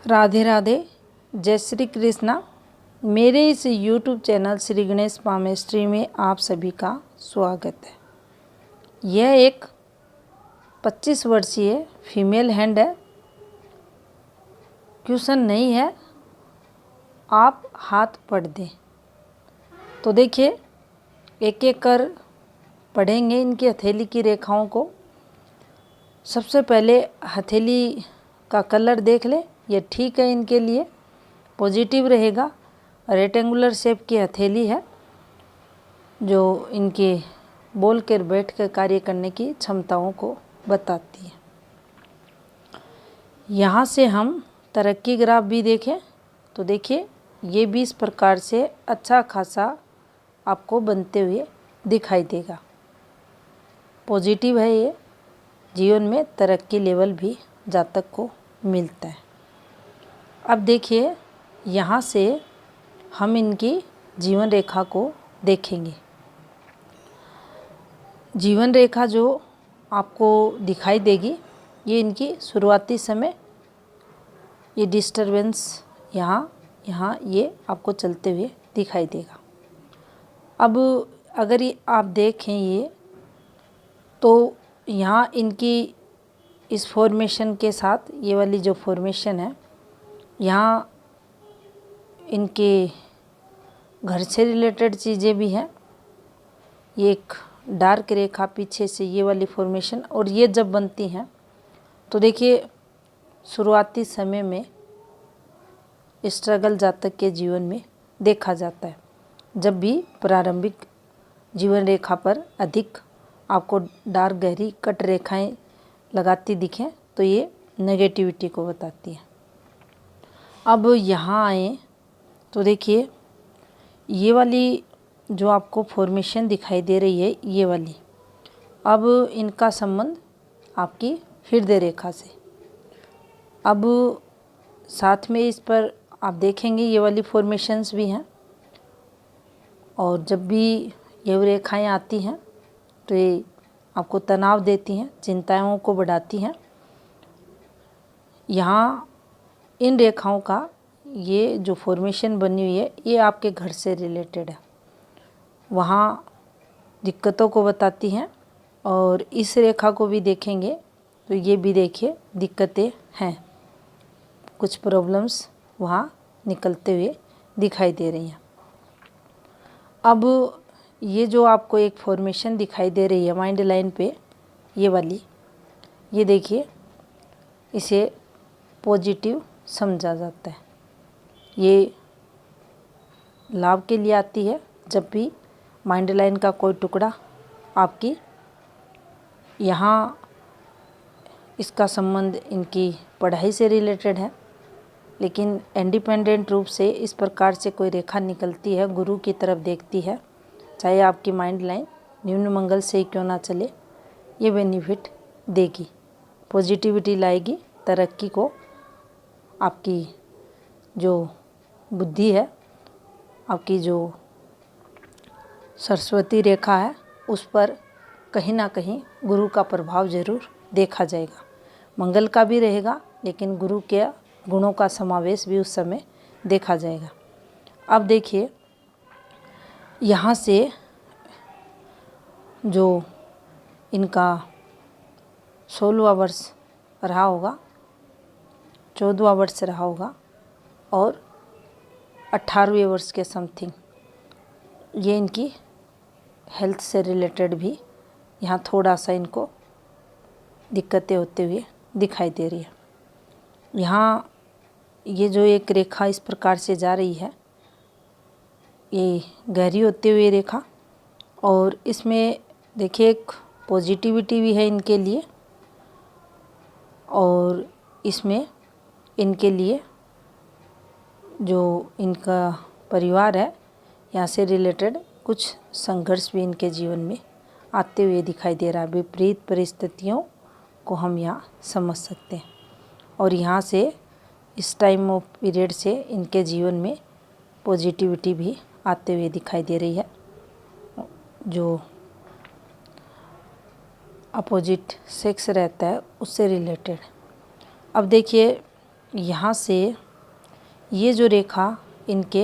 राधे राधे, जय श्री कृष्णा। मेरे इस YouTube channel Shri Ganesh palmistry में आप सभी का स्वागत है। यह एक 25 वर्षीय फीमेल हैंड है। क्वेश्चन नहीं है, आप हाथ पढ़ दें। तो देखिए, एक एक कर पढ़ेंगे इनकी हथेली की रेखाओं को। सबसे पहले हथेली का कलर देख ले, ये ठीक है, इनके लिए पॉजिटिव रहेगा। रेक्टेंगुलर शेप की हथेली है जो इनके बोल कर बैठ कर कार्य करने की क्षमताओं को बताती है। यहाँ से हम तरक्की ग्राफ भी देखें तो देखिए, ये भी इस प्रकार से अच्छा खासा आपको बनते हुए दिखाई देगा। पॉजिटिव है, ये जीवन में तरक्की लेवल भी जातक को मिलता है। अब देखिए, यहाँ से हम इनकी जीवन रेखा को देखेंगे। जीवन रेखा जो आपको दिखाई देगी, ये इनकी शुरुआती समय, ये डिस्टरबेंस यहाँ ये आपको चलते हुए दिखाई देगा। अब अगर ये आप देखें ये, तो यहाँ इनकी इस फॉर्मेशन के साथ ये वाली जो फॉर्मेशन है, यहाँ इनके घर से रिलेटेड चीज़ें भी हैं। ये एक डार्क रेखा पीछे से, ये वाली फॉर्मेशन, और ये जब बनती हैं तो देखिए, शुरुआती समय में स्ट्रगल जातक के जीवन में देखा जाता है। जब भी प्रारंभिक जीवन रेखा पर अधिक आपको डार्क गहरी कट रेखाएं लगाती दिखें तो ये नेगेटिविटी को बताती है। अब यहाँ आए तो देखिए, ये वाली जो आपको फॉर्मेशन दिखाई दे रही है, ये वाली, अब इनका संबंध आपकी हृदय रेखा से। अब साथ में इस पर आप देखेंगे ये वाली फॉर्मेशंस भी हैं, और जब भी ये रेखाएं आती हैं तो ये आपको तनाव देती हैं, चिंताओं को बढ़ाती हैं। यहाँ इन रेखाओं का ये जो फॉर्मेशन बनी हुई है, ये आपके घर से रिलेटेड है, वहाँ दिक्कतों को बताती हैं। और इस रेखा को भी देखेंगे तो ये भी देखिए दिक्कतें हैं, कुछ प्रॉब्लम्स वहाँ निकलते हुए दिखाई दे रही हैं। अब ये जो आपको एक फॉर्मेशन दिखाई दे रही है माइंड लाइन पे, ये वाली, ये देखिए, इसे पॉजिटिव समझा जाता है। ये लाभ के लिए आती है जब भी माइंड लाइन का कोई टुकड़ा आपकी, यहाँ इसका संबंध इनकी पढ़ाई से रिलेटेड है, लेकिन इंडिपेंडेंट रूप से इस प्रकार से कोई रेखा निकलती है, गुरु की तरफ देखती है, चाहे आपकी माइंड लाइन निम्न मंगल से ही क्यों ना चले, ये बेनिफिट देगी, पॉजिटिविटी लाएगी, तरक्की को, आपकी जो बुद्धि है, आपकी जो सरस्वती रेखा है, उस पर कहीं ना कहीं गुरु का प्रभाव जरूर देखा जाएगा। मंगल का भी रहेगा, लेकिन गुरु के गुणों का समावेश भी उस समय देखा जाएगा। अब देखिए, यहाँ से जो इनका 16वां वर्ष रहा होगा, 14वां वर्ष रहा होगा, और 18वें वर्ष के समथिंग, ये इनकी हेल्थ से रिलेटेड भी यहाँ थोड़ा सा इनको दिक्कतें होते हुए दिखाई दे रही है। यहाँ ये जो एक रेखा इस प्रकार से जा रही है, ये गहरी होते हुए रेखा, और इसमें देखिए एक पॉजिटिविटी भी है इनके लिए, और इसमें इनके लिए जो इनका परिवार है, यहाँ से रिलेटेड कुछ संघर्ष भी इनके जीवन में आते हुए दिखाई दे रहा है। विपरीत परिस्थितियों को हम यहाँ समझ सकते हैं, और यहाँ से इस टाइम ऑफ पीरियड से इनके जीवन में पॉजिटिविटी भी आते हुए दिखाई दे रही है, जो अपोजिट सेक्स रहता है उससे रिलेटेड। अब देखिए, यहाँ से ये जो रेखा इनके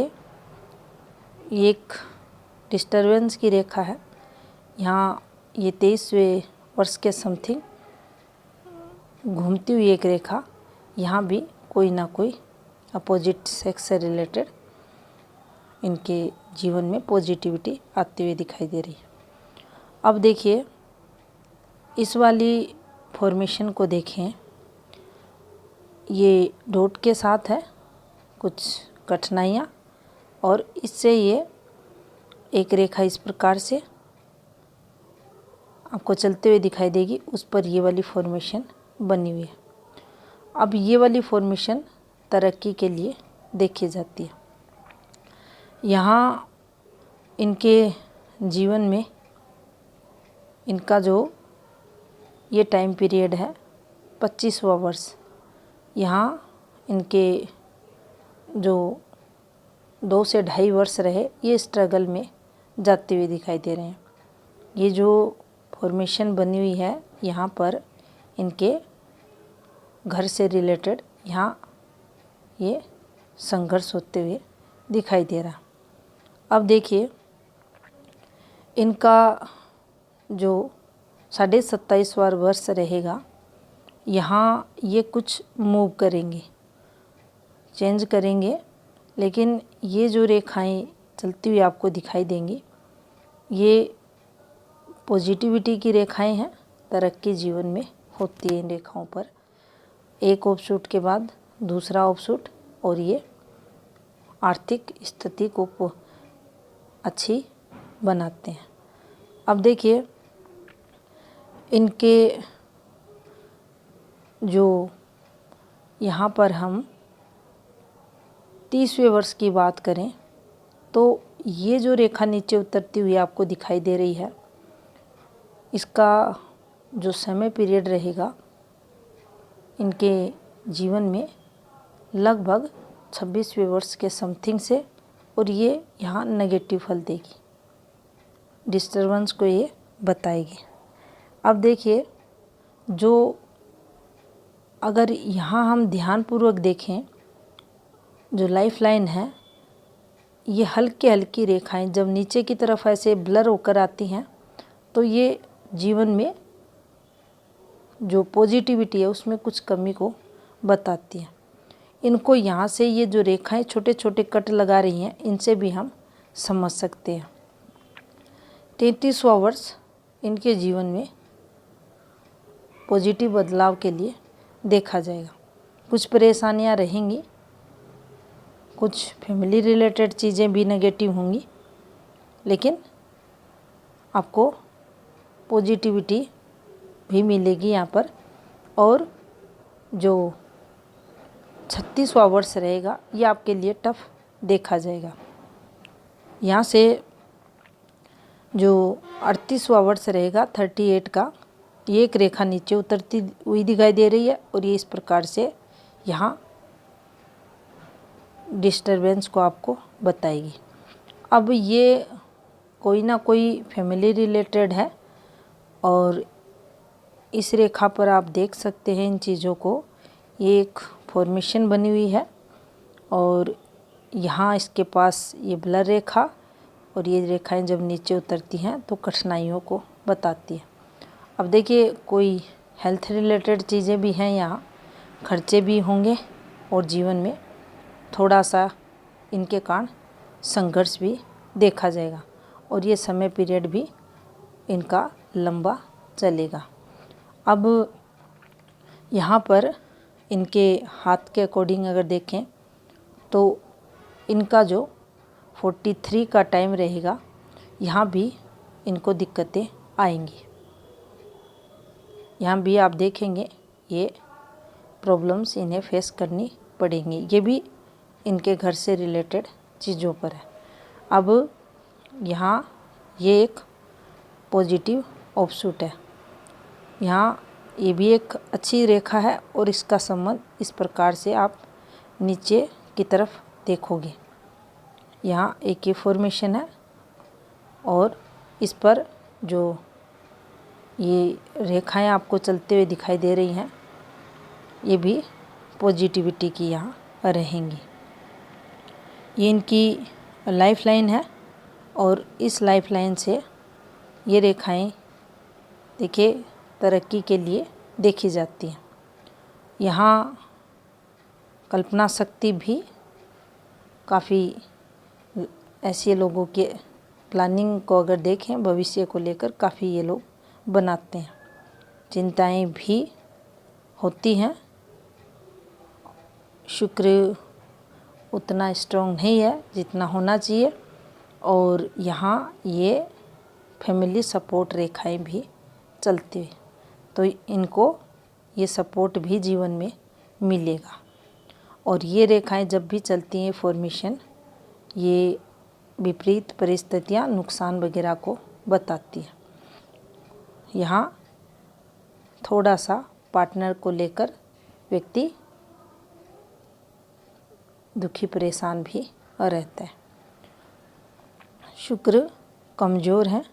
एक डिस्टरबेंस की रेखा है, यहाँ ये 23वें वर्ष के समथिंग घूमती हुई एक रेखा, यहाँ भी कोई ना कोई अपोजिट सेक्स से रिलेटेड इनके जीवन में पॉजिटिविटी आती हुई दिखाई दे रही है। अब देखिए इस वाली फॉर्मेशन को देखें, ये डॉट के साथ है कुछ कठिनाइयाँ, और इससे ये एक रेखा इस प्रकार से आपको चलते हुए दिखाई देगी, उस पर ये वाली फॉर्मेशन बनी हुई है। अब ये वाली फॉर्मेशन तरक्की के लिए देखी जाती है। यहाँ इनके जीवन में इनका जो ये टाइम पीरियड है 25वां वर्ष, यहाँ इनके जो 2 से 2.5 वर्ष रहे ये स्ट्रगल में जाते हुए दिखाई दे रहे हैं। ये जो फॉर्मेशन बनी हुई है यहाँ पर इनके घर से रिलेटेड यहाँ ये संघर्ष होते हुए दिखाई दे रहा। अब देखिए इनका जो 27.5वां वर्ष रहेगा, यहाँ ये कुछ मूव करेंगे, चेंज करेंगे, लेकिन ये जो रेखाएं चलती हुई आपको दिखाई देंगी ये पॉजिटिविटी की रेखाएं हैं, तरक्की जीवन में होती है इन रेखाओं पर। एक ऑफशूट के बाद दूसरा ऑफशूट, और ये आर्थिक स्थिति को अच्छी बनाते हैं। अब देखिए इनके जो यहाँ पर हम 30वें वर्ष की बात करें तो ये जो रेखा नीचे उतरती हुई आपको दिखाई दे रही है, इसका जो समय पीरियड रहेगा इनके जीवन में लगभग 26वें वर्ष के समथिंग से, और ये यहाँ नेगेटिव फल देगी, डिस्टर्बेंस को ये बताएगी। अब देखिए जो अगर यहाँ हम ध्यानपूर्वक देखें, जो लाइफ लाइन है ये हल्की हल्की रेखाएं जब नीचे की तरफ ऐसे ब्लर होकर आती हैं तो ये जीवन में जो पॉजिटिविटी है उसमें कुछ कमी को बताती हैं। इनको यहाँ से ये जो रेखाएं छोटे छोटे कट लगा रही हैं इनसे भी हम समझ सकते हैं। 33वां वर्ष इनके जीवन में पॉजिटिव बदलाव के लिए देखा जाएगा। कुछ परेशानियाँ रहेंगी, कुछ फैमिली रिलेटेड चीज़ें भी नेगेटिव होंगी, लेकिन आपको पॉजिटिविटी भी मिलेगी यहाँ पर। और जो 36वां वर्ष रहेगा ये आपके लिए टफ देखा जाएगा। यहाँ से जो 38वां वर्ष रहेगा 38 का, ये एक रेखा नीचे उतरती हुई दिखाई दे रही है, और ये इस प्रकार से यहाँ डिस्टरबेंस को आपको बताएगी। अब ये कोई ना कोई फैमिली रिलेटेड है, और इस रेखा पर आप देख सकते हैं इन चीज़ों को, ये एक फॉर्मेशन बनी हुई है, और यहाँ इसके पास ये ब्लर रेखा, और ये रेखाएं जब नीचे उतरती हैं तो कठिनाइयों को बताती है। अब देखिए कोई हेल्थ रिलेटेड चीज़ें भी हैं, यहाँ खर्चे भी होंगे, और जीवन में थोड़ा सा इनके कारण संघर्ष भी देखा जाएगा, और ये समय पीरियड भी इनका लंबा चलेगा। अब यहाँ पर इनके हाथ के अकॉर्डिंग अगर देखें तो इनका जो 43 का टाइम रहेगा, यहाँ भी इनको दिक्कतें आएंगी। यहाँ भी आप देखेंगे ये प्रॉब्लम्स इन्हें फेस करनी पड़ेंगी। ये भी इनके घर से रिलेटेड चीज़ों पर है। अब यहाँ ये एक पॉजिटिव ऑफशूट है, यहाँ ये भी एक अच्छी रेखा है, और इसका संबंध इस प्रकार से आप नीचे की तरफ देखोगे, यहाँ एक ये फॉर्मेशन है, और इस पर जो ये रेखाएं आपको चलते हुए दिखाई दे रही हैं ये भी पॉजिटिविटी की यहाँ रहेंगी। ये इनकी लाइफ लाइन है और इस लाइफ लाइन से ये रेखाएं देखिए तरक्की के लिए देखी जाती हैं। यहाँ कल्पना शक्ति भी काफ़ी ऐसे लोगों के प्लानिंग को अगर देखें भविष्य को लेकर काफ़ी ये लोग बनाते हैं। चिंताएं भी होती हैं। शुक्र उतना स्ट्रॉन्ग नहीं है जितना होना चाहिए और यहाँ ये फैमिली सपोर्ट रेखाएं भी चलती है तो इनको ये सपोर्ट भी जीवन में मिलेगा। और ये रेखाएं जब भी चलती हैं फॉर्मेशन ये विपरीत परिस्थितियाँ नुकसान वगैरह को बताती है। यहाँ थोड़ा सा पार्टनर को लेकर व्यक्ति दुखी परेशान भी रहता है। शुक्र कमज़ोर है।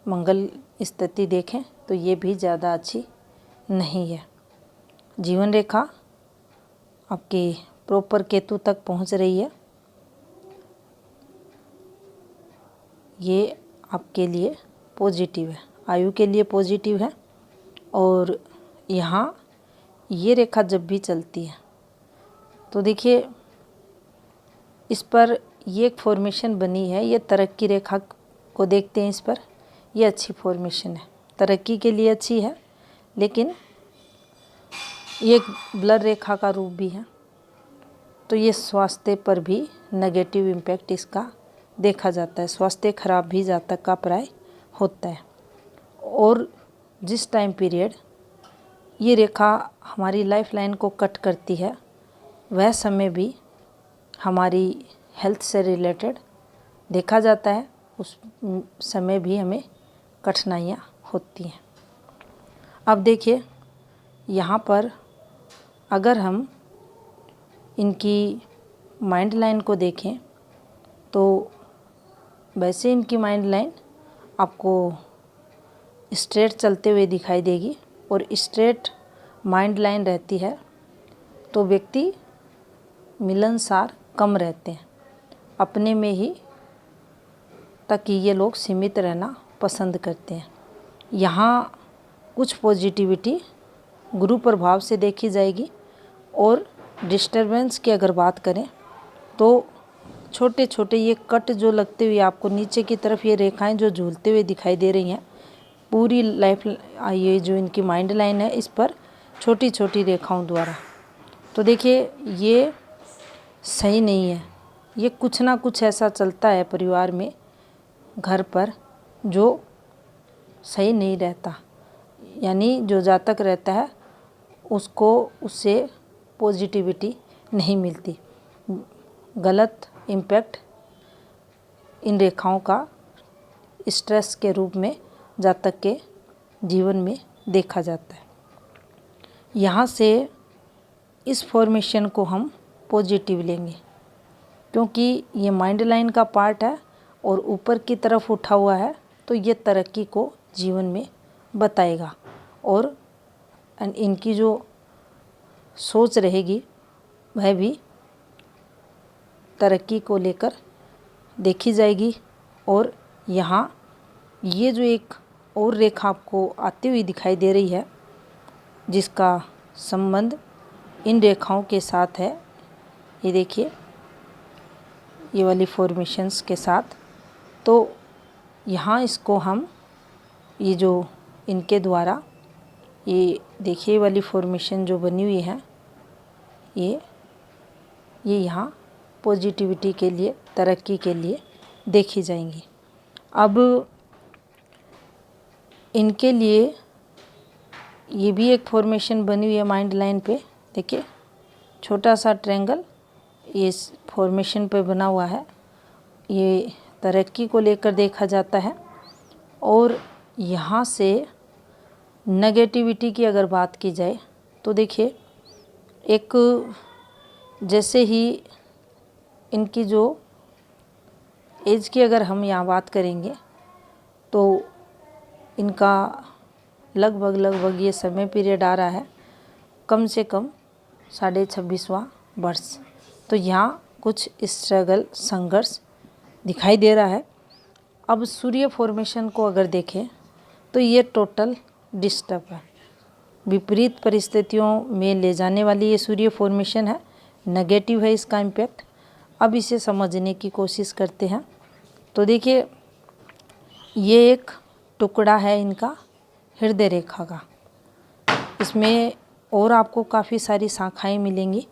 मंगल स्थिति देखें तो ये भी ज़्यादा अच्छी नहीं है। जीवन रेखा आपकी प्रॉपर केतु तक पहुंच रही है। ये आपके लिए पॉजिटिव है, आयु के लिए पॉजिटिव है। और यहाँ ये रेखा जब भी चलती है तो देखिए इस पर ये एक फॉर्मेशन बनी है। ये तरक्की रेखा को देखते हैं। इस पर ये अच्छी फॉर्मेशन है, तरक्की के लिए अच्छी है, लेकिन ये एक ब्लर रेखा का रूप भी है तो ये स्वास्थ्य पर भी नेगेटिव इम्पैक्ट इसका देखा जाता है। स्वास्थ्य खराब भी जातक का प्राय होता है। और जिस टाइम पीरियड ये रेखा हमारी लाइफ लाइन को कट करती है वह समय भी हमारी हेल्थ से रिलेटेड देखा जाता है। उस समय भी हमें कठिनाइयाँ होती हैं। अब देखिए यहाँ पर अगर हम इनकी माइंड लाइन को देखें तो वैसे इनकी माइंड लाइन आपको स्ट्रेट चलते हुए दिखाई देगी और स्ट्रेट माइंड लाइन रहती है तो व्यक्ति मिलनसार कम रहते हैं। अपने में ही तक ये लोग सीमित रहना पसंद करते हैं। यहाँ कुछ पॉजिटिविटी गुरु प्रभाव से देखी जाएगी। और डिस्टरबेंस की अगर बात करें तो छोटे छोटे ये कट जो लगते हुए आपको नीचे की तरफ ये रेखाएं जो झूलते हुए दिखाई दे रही हैं पूरी लाइफ, ये जो इनकी माइंड लाइन है इस पर छोटी छोटी रेखाओं द्वारा, तो देखिए ये सही नहीं है। ये कुछ ना कुछ ऐसा चलता है परिवार में, घर पर, जो सही नहीं रहता। यानी जो जातक रहता है उसको उससे पॉजिटिविटी नहीं मिलती। गलत इम्पैक्ट इन रेखाओं का स्ट्रेस के रूप में जातक के जीवन में देखा जाता है। यहाँ से इस फॉर्मेशन को हम पॉजिटिव लेंगे क्योंकि ये माइंड लाइन का पार्ट है और ऊपर की तरफ उठा हुआ है तो ये तरक्की को जीवन में बताएगा। और इनकी जो सोच रहेगी वह भी तरक्की को लेकर देखी जाएगी। और यहाँ ये जो एक और रेखा आपको आती हुई दिखाई दे रही है जिसका संबंध इन रेखाओं के साथ है, ये देखिए ये वाली फॉर्मेशंस के साथ, तो यहाँ इसको हम ये जो इनके द्वारा ये देखिए वाली फॉर्मेशन जो बनी हुई है ये यहाँ पॉजिटिविटी के लिए, तरक्की के लिए देखी जाएंगी। अब इनके लिए ये भी एक फॉर्मेशन बनी हुई है माइंड लाइन पे, देखिए छोटा सा ट्रायंगल ये इस फॉर्मेशन पे बना हुआ है। ये तरक्की को लेकर देखा जाता है। और यहाँ से नेगेटिविटी की अगर बात की जाए तो देखिए एक जैसे ही इनकी जो एज की अगर हम यहाँ बात करेंगे तो इनका लगभग ये समय पीरियड आ रहा है कम से कम 26वां वर्ष। तो यहाँ कुछ स्ट्रगल, संघर्ष दिखाई दे रहा है। अब सूर्य फॉर्मेशन को अगर देखें तो ये टोटल डिस्टर्ब है, विपरीत परिस्थितियों में ले जाने वाली ये सूर्य फॉर्मेशन है, नेगेटिव है इसका इम्पैक्ट। अब इसे समझने की कोशिश करते हैं। तो देखिए, ये एक टुकड़ा है इनका हृदय रेखा का। इसमें और आपको काफ़ी सारी शाखाएं मिलेंगी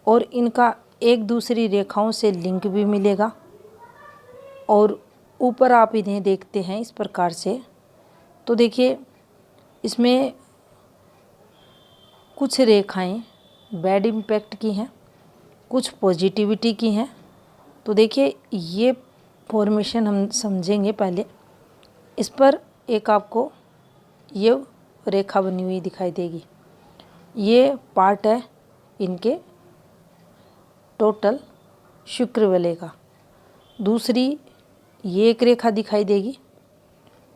और इनका एक दूसरी रेखाओं से लिंक भी मिलेगा। और ऊपर आप इन्हें देखते हैं इस प्रकार से, तो देखिए इसमें कुछ रेखाएं बैड इम्पैक्ट की हैं, कुछ पॉजिटिविटी की हैं। तो देखिए ये फॉर्मेशन हम समझेंगे पहले। इस पर एक आपको ये रेखा बनी हुई दिखाई देगी, ये पार्ट है इनके टोटल शुक्र वलय का। दूसरी ये एक रेखा दिखाई देगी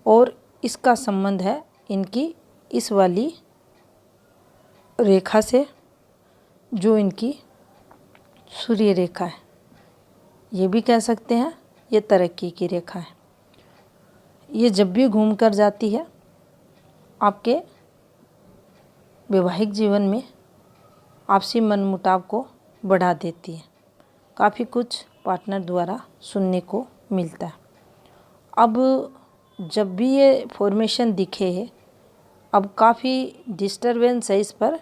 और इसका संबंध है इनकी इस वाली रेखा से, जो इनकी सूर्य रेखा है। ये भी कह सकते हैं ये तरक्की की रेखा है। ये जब भी घूम कर जाती है आपके वैवाहिक जीवन में आपसी मनमुटाव को बढ़ा देती है। काफ़ी कुछ पार्टनर द्वारा सुनने को मिलता है। अब जब भी ये फॉर्मेशन दिखे है, अब काफ़ी डिस्टरबेंस है इस पर।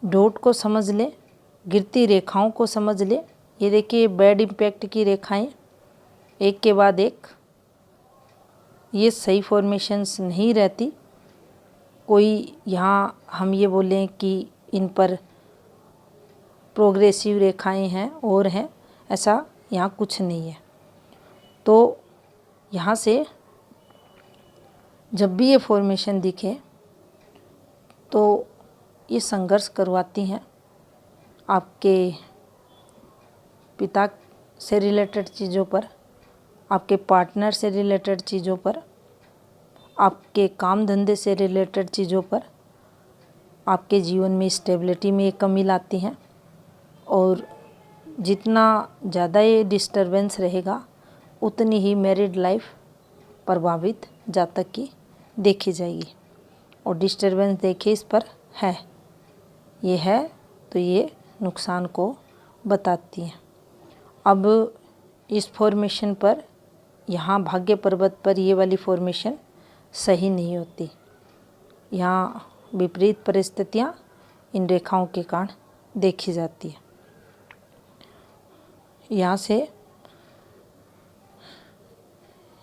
डॉट को समझ लें, गिरती रेखाओं को समझ लें। ये देखिए बैड इम्पैक्ट की रेखाएं एक के बाद एक, ये सही फॉर्मेशंस नहीं रहती। कोई यहाँ हम ये बोलें कि इन पर प्रोग्रेसिव रेखाएं हैं और हैं, ऐसा यहाँ कुछ नहीं है। तो यहाँ से जब भी ये फॉर्मेशन दिखे तो ये संघर्ष करवाती हैं आपके पिता से रिलेटेड चीज़ों पर, आपके पार्टनर से रिलेटेड चीज़ों पर, आपके काम धंधे से रिलेटेड चीज़ों पर। आपके जीवन में स्टेबिलिटी में एक कमी लाती हैं। और जितना ज़्यादा ये डिस्टरबेंस रहेगा उतनी ही मैरिड लाइफ प्रभावित जातक की देखी जाएगी। और डिस्टरबेंस देखिए इस पर है, ये है तो ये नुकसान को बताती है। अब इस फॉर्मेशन पर यहाँ भाग्य पर्वत पर ये वाली फॉर्मेशन सही नहीं होती। यहाँ विपरीत परिस्थितियाँ इन रेखाओं के कारण देखी जाती है। यहाँ से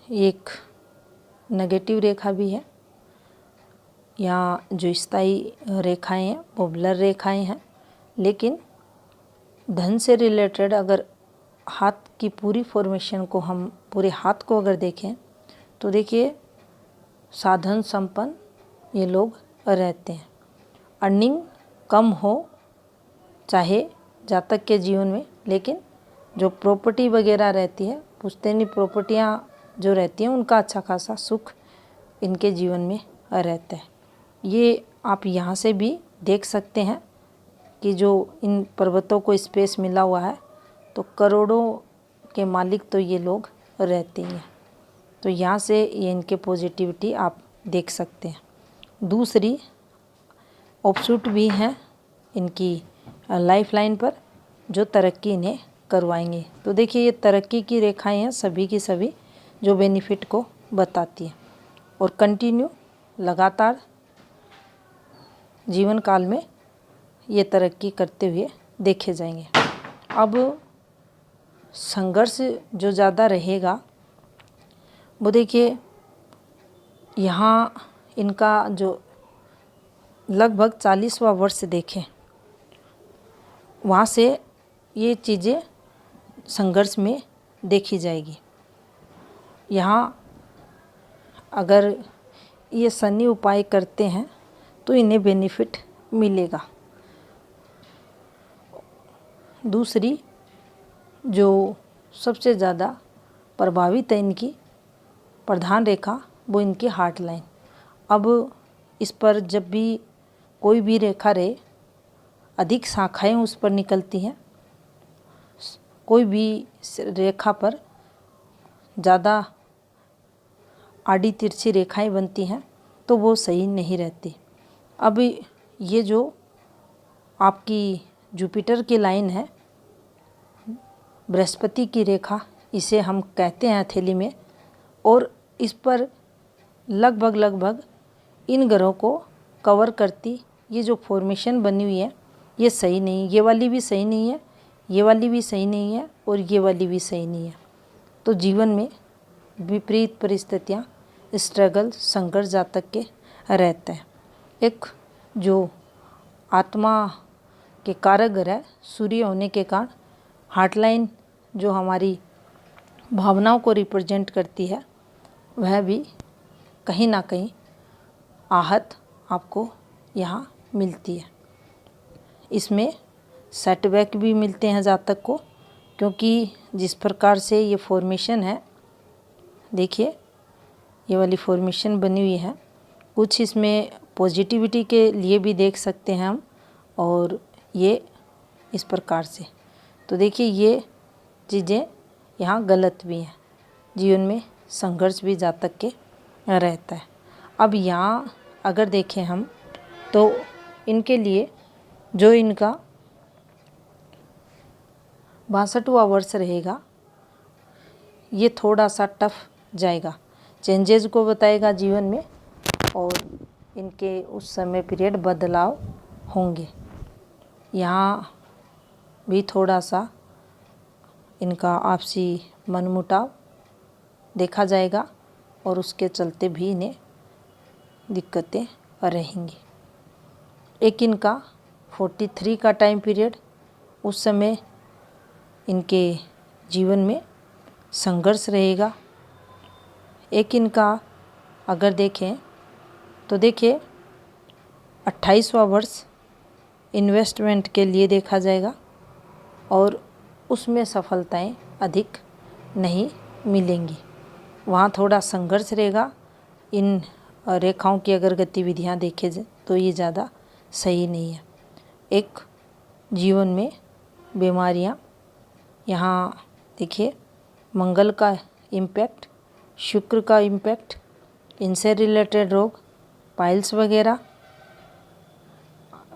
एक नेगेटिव रेखा भी है। यहाँ जो स्थायी रेखाएं हैं वो ब्लर रेखाएं हैं, लेकिन धन से रिलेटेड अगर हाथ की पूरी फॉर्मेशन को, हम पूरे हाथ को अगर देखें तो देखिए साधन संपन्न ये लोग रहते हैं। अर्निंग कम हो चाहे जातक के जीवन में, लेकिन जो प्रॉपर्टी वगैरह रहती है, पुश्तैनी प्रॉपर्टियाँ जो रहती हैं, उनका अच्छा खासा सुख इनके जीवन में रहता है। ये आप यहाँ से भी देख सकते हैं कि जो इन पर्वतों को स्पेस मिला हुआ है तो करोड़ों के मालिक तो ये लोग रहते हैं। तो यहाँ से ये इनके पॉजिटिविटी आप देख सकते हैं। दूसरी ऑफशूट भी हैं इनकी लाइफ लाइन पर जो तरक्की इन्हें करवाएंगे। तो देखिए ये तरक्की की रेखाएं हैं सभी की सभी, जो बेनिफिट को बताती हैं और कंटिन्यू लगातार जीवन काल में ये तरक्की करते हुए देखे जाएंगे। अब संघर्ष जो ज़्यादा रहेगा वो देखिए यहाँ इनका जो लगभग 40वां वर्ष देखें, वहाँ से ये चीज़ें संघर्ष में देखी जाएगी। यहाँ अगर ये शनि उपाय करते हैं तो इन्हें बेनिफिट मिलेगा। दूसरी जो सबसे ज़्यादा प्रभावित है इनकी प्रधान रेखा, वो इनकी हार्ट लाइन। अब इस पर जब भी कोई भी रेखा रहे, अधिक शाखाएं उस पर निकलती हैं। कोई भी रेखा पर ज़्यादा आड़ी तिरछी रेखाएं बनती हैं तो वो सही नहीं रहती। अब ये जो आपकी जुपिटर की लाइन है, बृहस्पति की रेखा इसे हम कहते हैं हथेली में, और इस पर लगभग इन ग्रहों को कवर करती ये जो फॉर्मेशन बनी हुई है ये सही नहीं। ये वाली भी सही नहीं है, ये वाली भी सही नहीं है, और ये वाली भी सही नहीं है। तो जीवन में विपरीत परिस्थितियाँ, स्ट्रगल, संघर्ष जातक के रहते हैं। एक जो आत्मा के कारक ग्रह है सूर्य होने के कारण हार्टलाइन जो हमारी भावनाओं को रिप्रेजेंट करती है वह भी कहीं ना कहीं आहत आपको यहाँ मिलती है। इसमें सेटबैक भी मिलते हैं जातक को, क्योंकि जिस प्रकार से ये फॉर्मेशन है, देखिए ये वाली फॉर्मेशन बनी हुई है, कुछ इसमें पॉजिटिविटी के लिए भी देख सकते हैं हम, और ये इस प्रकार से। तो देखिए ये चीज़ें यहाँ गलत भी हैं, जीवन में संघर्ष भी जातक के रहता है। अब यहाँ अगर देखें हम तो इनके लिए जो इनका 62वां वर्ष रहेगा ये थोड़ा सा टफ जाएगा, चेंजेस को बताएगा जीवन में, और इनके उस समय पीरियड बदलाव होंगे। यहाँ भी थोड़ा सा इनका आपसी मनमुटाव देखा जाएगा, और उसके चलते भी इन्हें दिक्कतें रहेंगी। एक इनका 43 का टाइम पीरियड, उस समय इनके जीवन में संघर्ष रहेगा। एक इनका अगर देखें तो देखिए 28वां वर्ष इन्वेस्टमेंट के लिए देखा जाएगा, और उसमें सफलताएं अधिक नहीं मिलेंगी। वहाँ थोड़ा संघर्ष रहेगा। इन रेखाओं की अगर गतिविधियाँ देखे जाए तो ये ज़्यादा सही नहीं है। एक जीवन में बीमारियाँ, यहाँ देखिए मंगल का इम्पैक्ट, शुक्र का इम्पैक्ट, इनसे रिलेटेड रोग, पाइल्स वगैरह,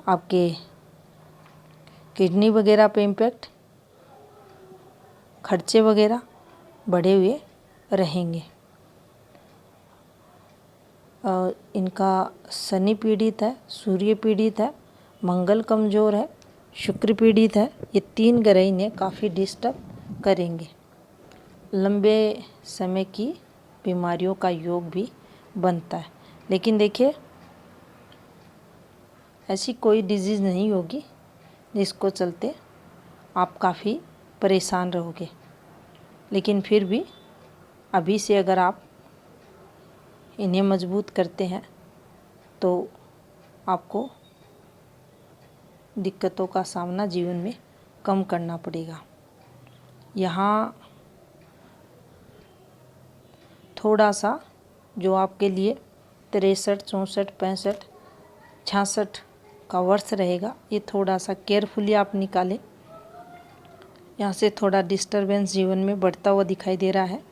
आपके किडनी वगैरह पे इम्पैक्ट, खर्चे वगैरह बढ़े हुए रहेंगे। इनका शनि पीड़ित है, सूर्य पीड़ित है, मंगल कमज़ोर है, शुक्र पीड़ित है। ये 3 ग्रह इन्हें काफ़ी डिस्टर्ब करेंगे। लंबे समय की बीमारियों का योग भी बनता है, लेकिन देखिए ऐसी कोई डिजीज़ नहीं होगी जिसको चलते आप काफ़ी परेशान रहोगे। लेकिन फिर भी अभी से अगर आप इन्हें मजबूत करते हैं तो आपको दिक्कतों का सामना जीवन में कम करना पड़ेगा। यहाँ थोड़ा सा जो आपके लिए 63, 64, 65, 66 का वर्ष रहेगा, ये थोड़ा सा केयरफुली आप निकालें। यहाँ से थोड़ा डिस्टरबेंस जीवन में बढ़ता हुआ दिखाई दे रहा है,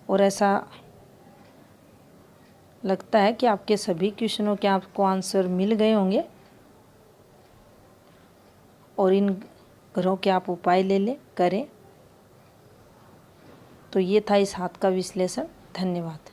और ऐसा लगता है कि आपके सभी क्वेश्चनों के आपको आंसर मिल गए होंगे, और इन ग्रहों के आप उपाय ले लें, करें। तो ये था इस हाथ का विश्लेषण। धन्यवाद।